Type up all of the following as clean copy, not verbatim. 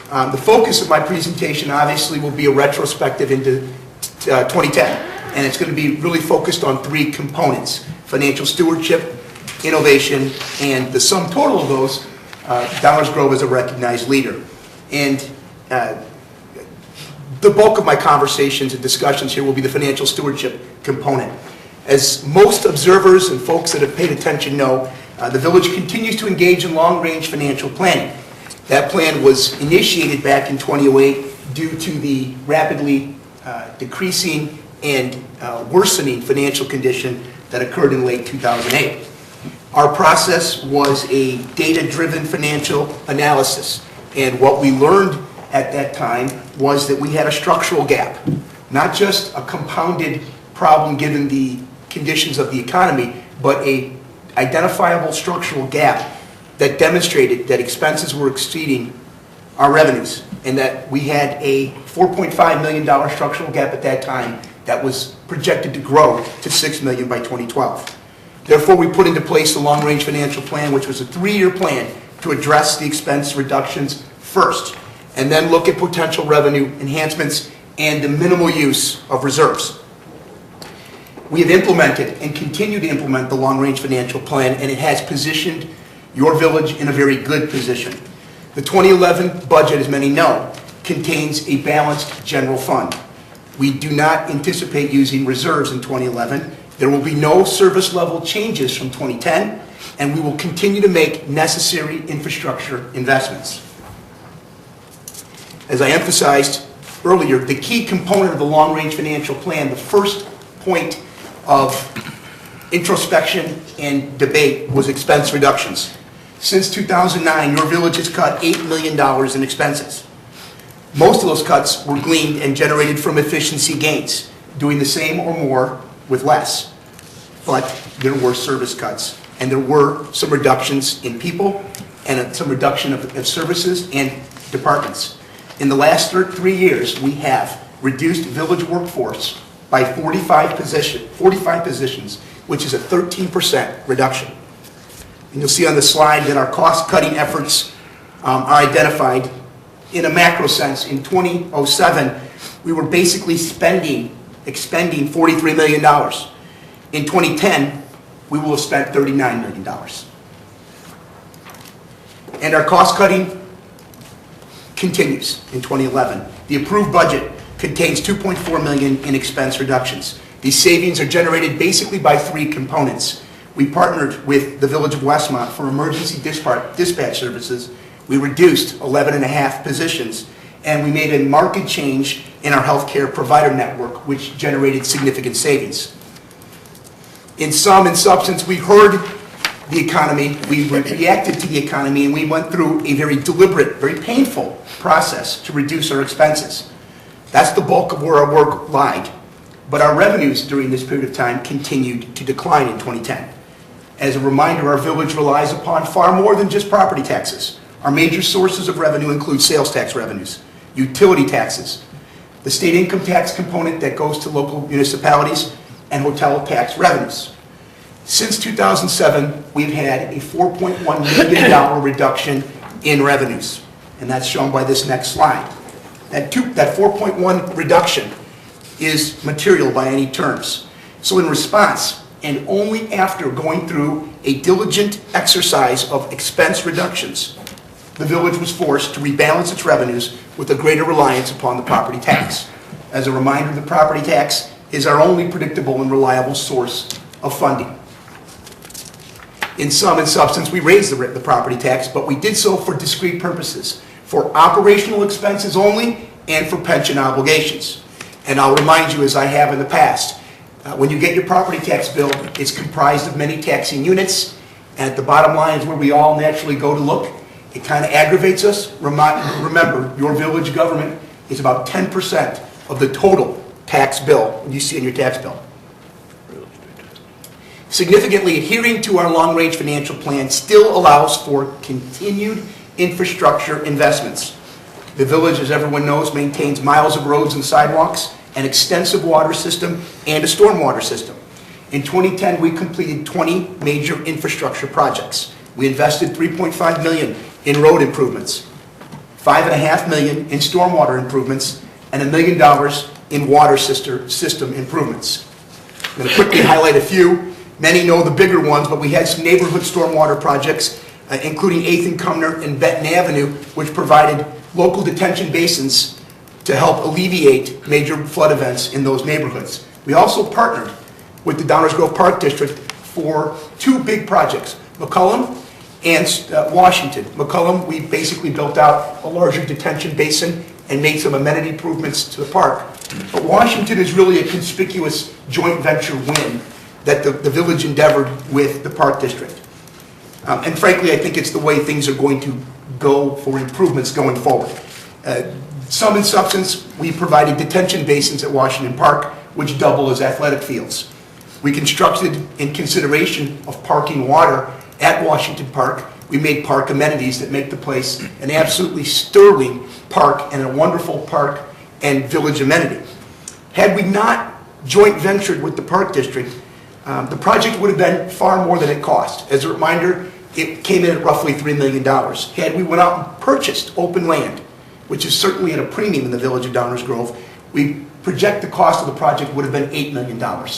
The focus of my presentation obviously will be a retrospective into 2010, and it's going to be really focused on three components: financial stewardship, innovation, and the sum total of those, Dollars Grove as a recognized leader. And the bulk of my conversations and discussions here will be the financial stewardship component. As most observers and folks that have paid attention know, the village continues to engage in long-range financial planning. That plan was initiated back in 2008 due to the rapidly decreasing and worsening financial condition that occurred in late 2008. Our process was a data-driven financial analysis, and what we learned at that time was that we had a structural gap, not just a compounded problem given the conditions of the economy, but a identifiable structural gap that demonstrated that expenses were exceeding our revenues, and that we had a $4.5 million structural gap at that time that was projected to grow to $6 million by 2012. Therefore, we put into place the long-range financial plan, which was a 3-year plan to address the expense reductions first, and then look at potential revenue enhancements and the minimal use of reserves. We have implemented and continue to implement the long-range financial plan, and it has positioned your village in a very good position. The 2011 budget, as many know, contains a balanced general fund. We do not anticipate using reserves in 2011. There will be no service level changes from 2010, and we will continue to make necessary infrastructure investments. As I emphasized earlier, the key component of the long-range financial plan, the first point of introspection and debate, was expense reductions. Since 2009, your village has cut $8 million in expenses. Most of those cuts were gleaned and generated from efficiency gains, doing the same or more with less. But there were service cuts, and there were some reductions in people and some reduction of services and departments. In the last 3 years, we have reduced village workforce by 45 positions, which is a 13% reduction. And you'll see on the slide that our cost-cutting efforts are identified in a macro sense. In 2007, we were basically expending $43 million. In 2010, we will have spent $39 million. And our cost-cutting continues in 2011. The approved budget contains $2.4 million in expense reductions. These savings are generated basically by 3 components. We partnered with the Village of Westmont for emergency dispatch services. We reduced 11.5 positions, and we made a marked change in our healthcare provider network, which generated significant savings. In sum and substance, we heard the economy, we reacted to the economy, and we went through a very deliberate, very painful process to reduce our expenses. That's the bulk of where our work lied. But our revenues during this period of time continued to decline in 2010. As a reminder, our village relies upon far more than just property taxes. Our major sources of revenue include sales tax revenues, utility taxes, the state income tax component that goes to local municipalities, and hotel tax revenues. Since 2007, we've had a $4.1 million reduction in revenues, and that's shown by this next slide. That 4.1 reduction is material by any terms. So in response, and only after going through a diligent exercise of expense reductions, the village was forced to rebalance its revenues with a greater reliance upon the property tax. As a reminder, the property tax is our only predictable and reliable source of funding. In sum and substance, we raised the property tax, but we did so for discrete purposes, for operational expenses only and for pension obligations. And I'll remind you, as I have in the past, when you get your property tax bill, it's comprised of many taxing units, and at the bottom line is where we all naturally go to look. It kind of aggravates us. Remember, your village government is about 10% of the total tax bill you see in your tax bill. Significantly, adhering to our long-range financial plan still allows for continued infrastructure investments. The village, as everyone knows, maintains miles of roads and sidewalks, an extensive water system, and a stormwater system. In 2010, we completed 20 major infrastructure projects. We invested $3.5 million in road improvements. $5.5 million in stormwater improvements, and $1 million in water system improvements. I'm going to quickly highlight a few. Many know the bigger ones, but we had some neighborhood stormwater projects, including 8th and Cumner and Benton Avenue, which provided local detention basins to help alleviate major flood events in those neighborhoods. We also partnered with the Downers Grove Park District for two big projects, McCullum and Washington. McCullum, we basically built out a larger detention basin and made some amenity improvements to the park. But Washington is really a conspicuous joint venture win that the village endeavored with the Park District. And frankly, I think it's the way things are going to go for improvements going forward. Sum and substance, we provided detention basins at Washington Park, which double as athletic fields. We constructed, in consideration of parking water at Washington Park, we made park amenities that make the place an absolutely sterling park and a wonderful park and village amenity. Had we not joint ventured with the Park District, the project would have been far more than it cost. As a reminder, it came in at roughly $3 million. Had we went out and purchased open land, which is certainly at a premium in the village of Downers Grove, we project the cost of the project would have been $8 million.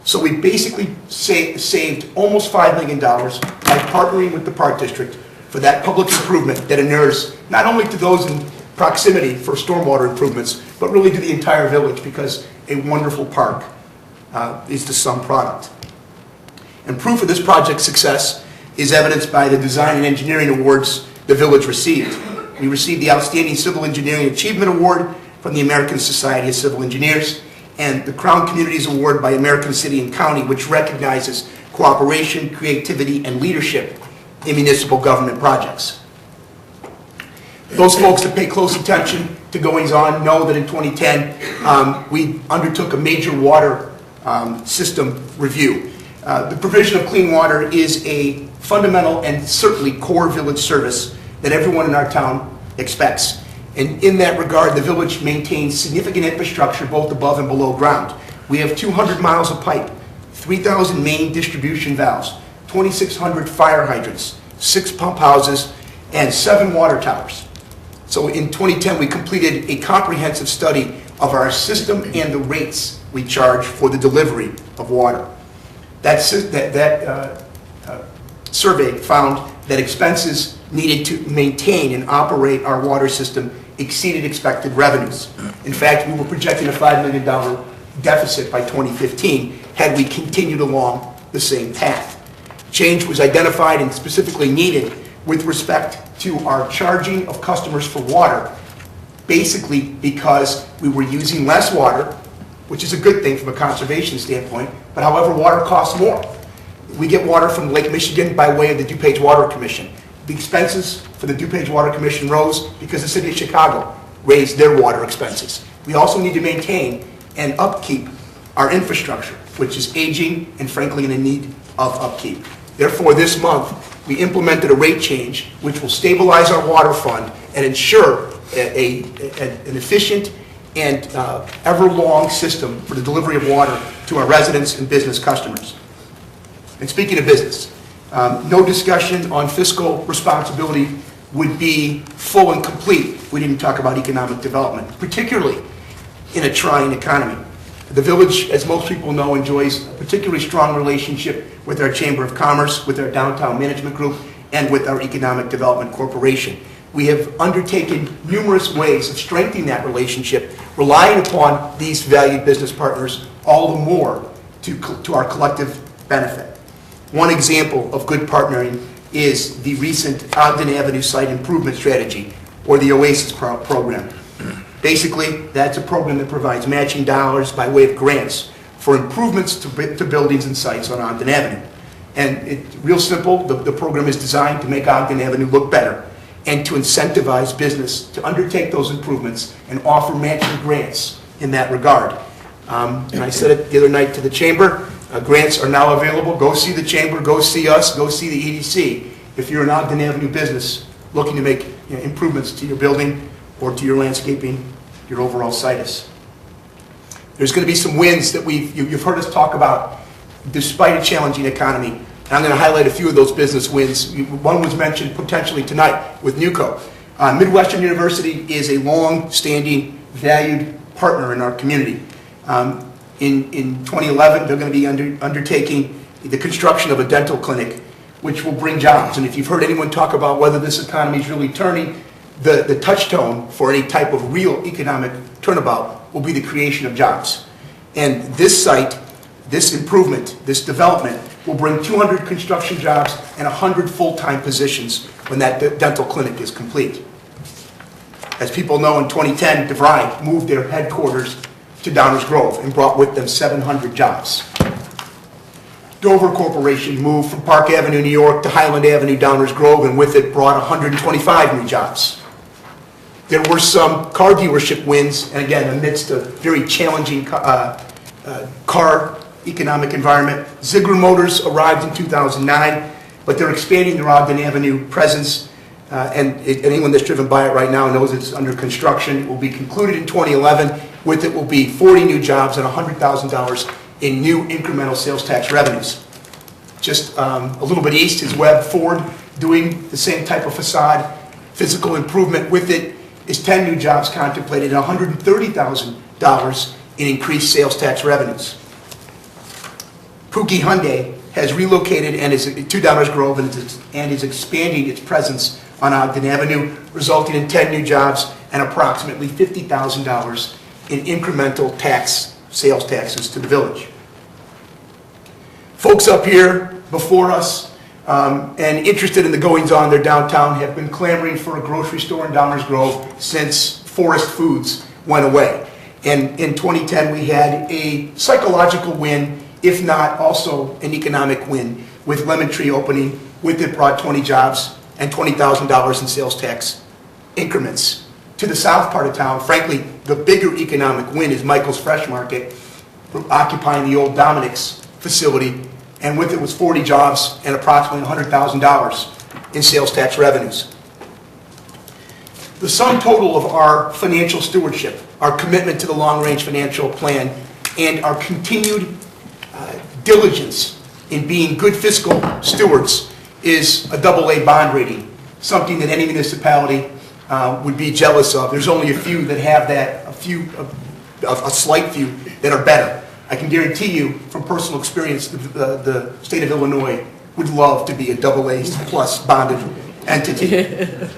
So we basically saved almost $5 million by partnering with the Park District for that public improvement that inures not only to those in proximity for stormwater improvements, but really to the entire village, because a wonderful park is the sum product. And proof of this project's success is evidenced by the design and engineering awards the village received. We received the Outstanding Civil Engineering Achievement Award from the American Society of Civil Engineers and the Crown Communities Award by American City and County, which recognizes cooperation, creativity, and leadership in municipal government projects. Those folks that pay close attention to goings-on know that in 2010, we undertook a major water system review. The provision of clean water is a fundamental and certainly core village service that everyone in our town expects. And in that regard, the village maintains significant infrastructure both above and below ground. We have 200 miles of pipe, 3,000 main distribution valves, 2,600 fire hydrants, 6 pump houses, and 7 water towers. So in 2010, we completed a comprehensive study of our system and the rates we charge for the delivery of water. That survey found that expenses needed to maintain and operate our water system exceeded expected revenues. In fact, we were projecting a $5 million deficit by 2015 had we continued along the same path. Change was identified and specifically needed with respect to our charging of customers for water, basically because we were using less water, which is a good thing from a conservation standpoint, but however, water costs more. We get water from Lake Michigan by way of the DuPage Water Commission. The expenses for the DuPage Water Commission rose because the city of Chicago raised their water expenses. We also need to maintain and upkeep our infrastructure, which is aging and frankly in need of upkeep. Therefore, this month, we implemented a rate change which will stabilize our water fund and ensure an efficient and ever-long system for the delivery of water to our residents and business customers. And speaking of business, no discussion on fiscal responsibility would be full and complete if we didn't talk about economic development, particularly in a trying economy. The village, as most people know, enjoys a particularly strong relationship with our Chamber of Commerce, with our Downtown Management Group, and with our Economic Development Corporation. We have undertaken numerous ways of strengthening that relationship, relying upon these valued business partners all the more to our collective benefit. One example of good partnering is the recent Ogden Avenue Site Improvement Strategy, or the OASIS program. Basically, that's a program that provides matching dollars by way of grants for improvements to buildings and sites on Ogden Avenue. And it's real simple. The program is designed to make Ogden Avenue look better and to incentivize business to undertake those improvements and offer matching grants in that regard. And I said it the other night to the Chamber, grants are now available. Go see the Chamber, go see us, go see the EDC. If you're an Ogden Avenue business looking to make improvements to your building or to your landscaping, your overall situs. There's going to be some wins that you've heard us talk about despite a challenging economy. And I'm going to highlight a few of those business wins. One was mentioned potentially tonight with NewCo. Midwestern University is a long-standing, valued partner in our community. In 2011, they're going to be undertaking the construction of a dental clinic, which will bring jobs. And if you've heard anyone talk about whether this economy is really turning, the touchstone for any type of real economic turnabout will be the creation of jobs. And this site, this improvement, this development will bring 200 construction jobs and 100 full-time positions when that dental clinic is complete. As people know, in 2010, DeVry moved their headquarters to Downers Grove and brought with them 700 jobs. Dover Corporation moved from Park Avenue, New York to Highland Avenue, Downers Grove, and with it brought 125 new jobs. There were some car dealership wins, and again, amidst a very challenging car economic environment. Ziegler Motors arrived in 2009, but they're expanding their Ogden Avenue presence, and anyone that's driven by it right now knows it's under construction. It will be concluded in 2011. With it will be 40 new jobs and $100,000 in new incremental sales tax revenues. Just a little bit east is Webb Ford, doing the same type of facade, physical improvement. With it is 10 new jobs contemplated and $130,000 in increased sales tax revenues. Pookie Hyundai has relocated and is to Downers Grove and is expanding its presence on Ogden Avenue, resulting in 10 new jobs and approximately $50,000 in incremental sales taxes to the village. Folks up here before us and interested in the goings-on in their downtown have been clamoring for a grocery store in Downers Grove since Forest Foods went away. And in 2010, we had a psychological win, if not also an economic win, with Lemon Tree opening. With it brought 20 jobs and $20,000 in sales tax increments. To the south part of town, frankly, the bigger economic win is Michael's Fresh Market, occupying the old Dominic's facility, and with it was 40 jobs and approximately $100,000 in sales tax revenues. The sum total of our financial stewardship, our commitment to the long-range financial plan, and our continued diligence in being good fiscal stewards is a AA bond rating, something that any municipality would be jealous of. There's only a few that have that, a slight few that are better. I can guarantee you from personal experience the state of Illinois would love to be a AA plus bonded entity.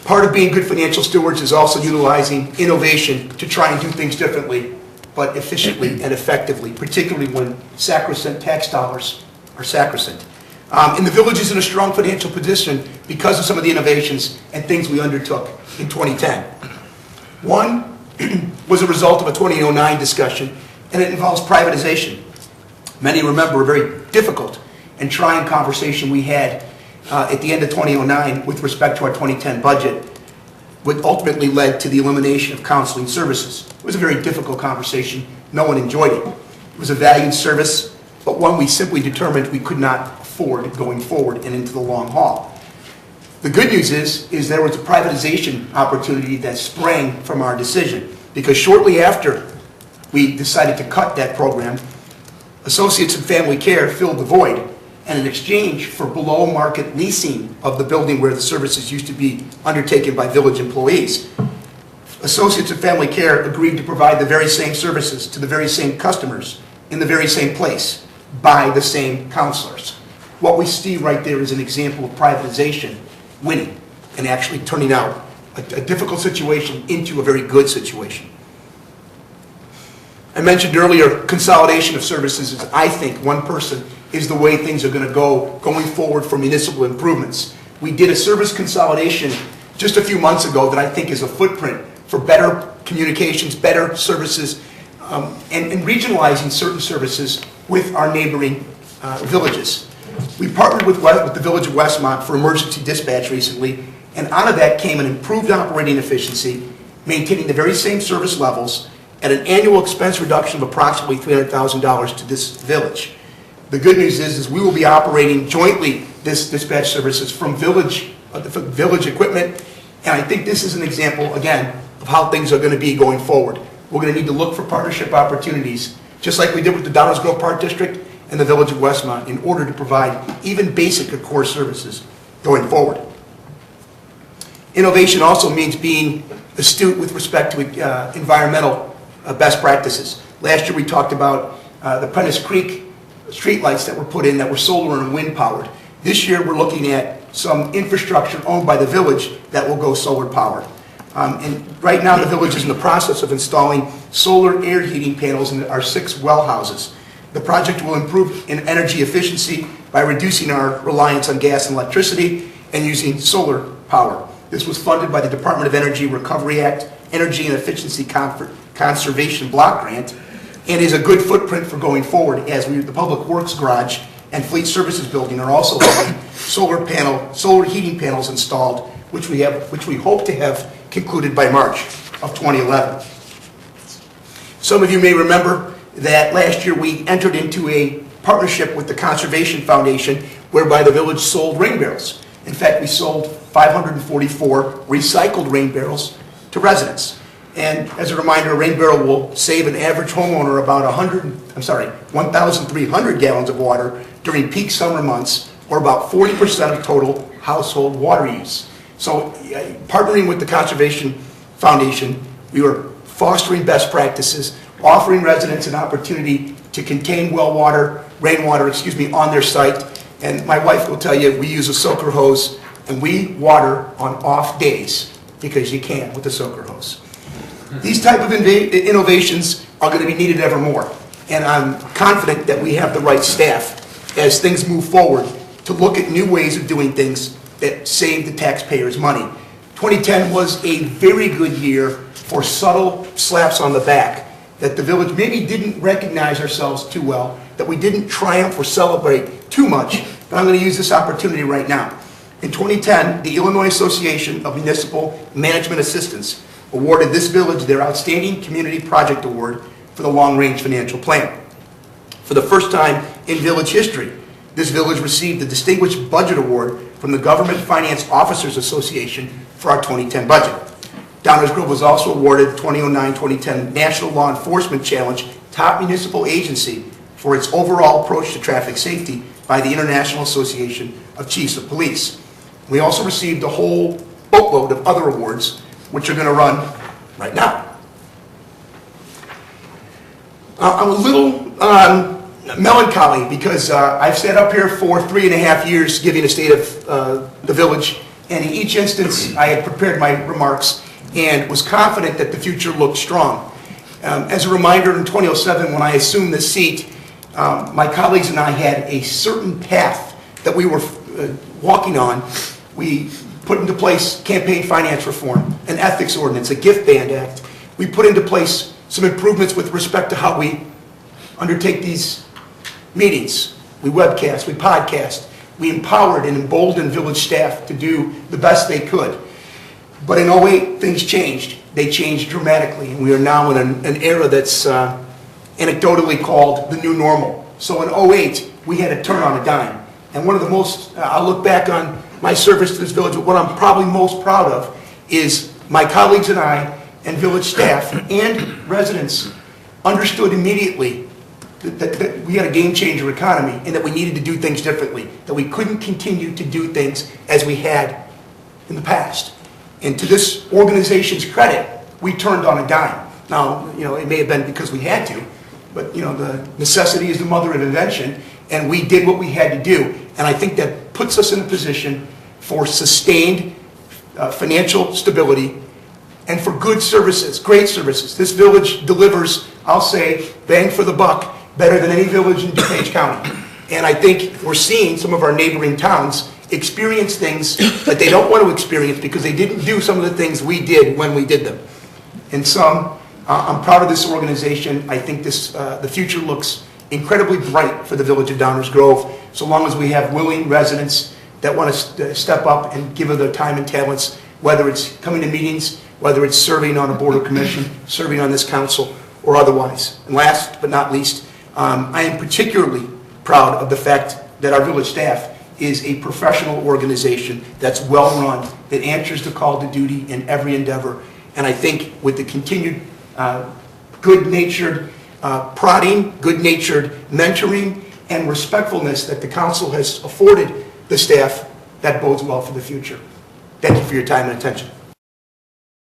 Part of being good financial stewards is also utilizing innovation to try and do things differently, but efficiently and effectively, particularly when sacrosanct tax dollars are sacrosanct. And the village is in a strong financial position because of some of the innovations and things we undertook in 2010. One was a result of a 2009 discussion, and it involves privatization. Many remember a very difficult and trying conversation we had at the end of 2009 with respect to our 2010 budget, which ultimately led to the elimination of counseling services. It was a very difficult conversation. No one enjoyed it. It was a valued service, but one we simply determined we could not afford going forward and into the long haul. The good news is there was a privatization opportunity that sprang from our decision, because shortly after we decided to cut that program, Associates in Family Care filled the void, and in exchange for below-market leasing of the building where the services used to be undertaken by village employees, Associates in Family Care agreed to provide the very same services to the very same customers in the very same place by the same counselors. What we see right there is an example of privatization winning and actually turning out a difficult situation into a very good situation. I mentioned earlier consolidation of services is, I think, one person is the way things are going to go going forward for municipal improvements. We did a service consolidation just a few months ago that I think is a footprint for better communications, better services, and regionalizing certain services with our neighboring villages. We partnered with the Village of Westmont for emergency dispatch recently, and out of that came an improved operating efficiency, maintaining the very same service levels at an annual expense reduction of approximately $300,000 to this village. The good news is we will be operating jointly this dispatch services from village equipment, and I think this is an example, again, of how things are going to be going forward. We're going to need to look for partnership opportunities, just like we did with the Downers Grove Park District and the Village of Westmont, in order to provide even basic or core services going forward. Innovation also means being astute with respect to environmental best practices. Last year we talked about the Prentice Creek streetlights that were put in that were solar and wind powered. This year we're looking at some infrastructure owned by the village that will go solar powered. And right now the village is in the process of installing solar air heating panels in our 6 well houses. The project will improve in energy efficiency by reducing our reliance on gas and electricity and using solar power. This was funded by the Department of Energy Recovery Act Energy and Efficiency Conservation Block Grant, and is a good footprint for going forward, as the Public Works Garage and Fleet Services Building are also having solar heating panels installed, which we hope to have concluded by March of 2011. Some of you may remember that last year we entered into a partnership with the Conservation Foundation, whereby the village sold rain barrels. In fact, we sold 544 recycled rain barrels to residents. And as a reminder, a rain barrel will save an average homeowner about 1,300 gallons of water during peak summer months, or about 40% of total household water use. So partnering with the Conservation Foundation, we were fostering best practices, offering residents an opportunity to contain rainwater, on their site. And my wife will tell you, we use a soaker hose, and we water on off days, because you can with the soaker hose. These type of innovations are going to be needed ever more. And I'm confident that we have the right staff as things move forward to look at new ways of doing things that save the taxpayers money. 2010 was a very good year for subtle slaps on the back that the village maybe didn't recognize ourselves too well, that we didn't triumph or celebrate too much, but I'm going to use this opportunity right now. In 2010, the Illinois Association of Municipal Management Assistants awarded this village their Outstanding Community Project Award for the Long Range Financial Plan. For the first time in village history, this village received the Distinguished Budget Award from the Government Finance Officers Association for our 2010 budget. Downers Grove was also awarded 2009-2010 National Law Enforcement Challenge Top Municipal Agency for its overall approach to traffic safety by the International Association of Chiefs of Police. We also received a whole boatload of other awards, which are going to run right now. I'm a little melancholy because I've sat up here for 3.5 years giving a state of the village, and in each instance I had prepared my remarks and was confident that the future looked strong. As a reminder, in 2007, when I assumed this seat, my colleagues and I had a certain path that we were walking on. We put into place campaign finance reform, an ethics ordinance, a gift ban act. We put into place some improvements with respect to how we undertake these meetings. We webcast, we podcast. We empowered and emboldened village staff to do the best they could. But in 2008, things changed. They changed dramatically, and we are now in an era that's anecdotally called the new normal. So in 2008, we had to turn on a dime. And one of the most, I'll look back on my service to this village, but what I'm probably most proud of is my colleagues and I and village staff and residents understood immediately that we had a game-changer economy and that we needed to do things differently, that we couldn't continue to do things as we had in the past. And to this organization's credit, we turned on a dime. Now, it may have been because we had to, but the necessity is the mother of invention, and we did what we had to do. And I think that puts us in a position for sustained financial stability and for good services, great services. This village delivers, I'll say, bang for the buck, better than any village in DuPage County. And I think we're seeing some of our neighboring towns experience things that they don't want to experience because they didn't do some of the things we did when we did them. And I'm proud of this organization. I think the future looks incredibly bright for the village of Downers Grove, so long as we have willing residents that want to step up and give of their time and talents, whether it's coming to meetings, whether it's serving on a board or commission, serving on this council, or otherwise. And last but not least, I am particularly proud of the fact that our village staff is a professional organization that's well run, that answers the call to duty in every endeavor. And I think with the continued good-natured prodding, good-natured mentoring, and respectfulness that the council has afforded the staff, that bodes well for the future. Thank you for your time and attention.